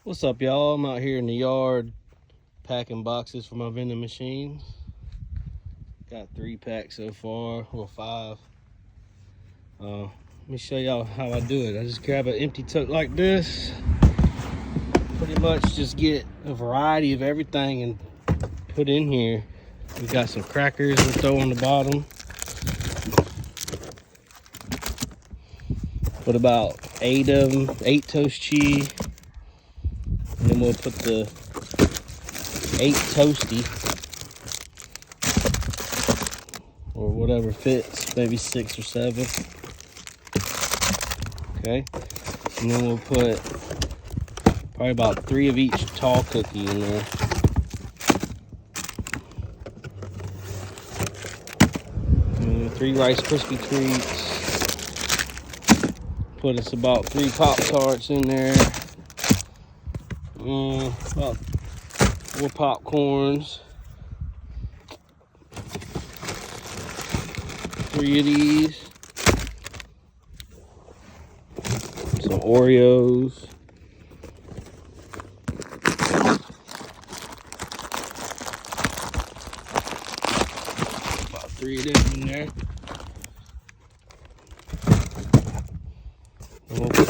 What's up, y'all? I'm out here in the yard packing boxes for my vending machines. Got 3 packs so far, well 5. Let me show y'all how I do it. I just grab an empty tote like this. Pretty much just get a variety of everything and put in here. We got some crackers we throw on the bottom. Put about 8 of them, 8 toast cheese. And then we'll put the 8 toasty, or whatever fits, maybe 6 or 7. Okay, and then we'll put probably about 3 of each tall cookie in there. And 3 Rice Krispie treats. Put us about 3 Pop-Tarts in there. About 4 popcorns, 3 of these, some Oreos, about 3 of them in there. And we'll put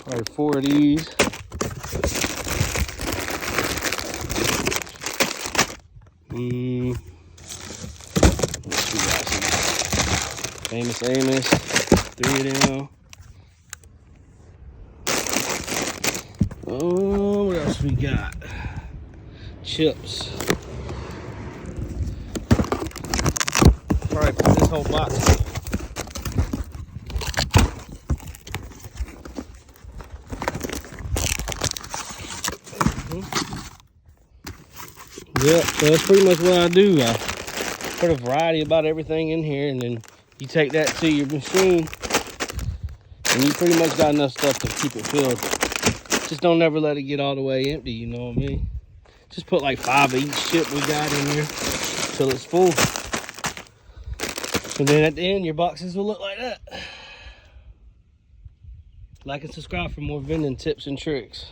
probably 4 of these. We got some Famous Amos, 3 of them. Oh, what else we got? Chips. Probably put this whole box in. Yep, so that's pretty much what I do. I put a variety about everything in here, and then you take that to your machine, and you pretty much got enough stuff to keep it filled. Just don't ever let it get all the way empty, you know what I mean? Just put like 5 of each chip we got in here till it's full. And then at the end, your boxes will look like that. Like and subscribe for more vending tips and tricks.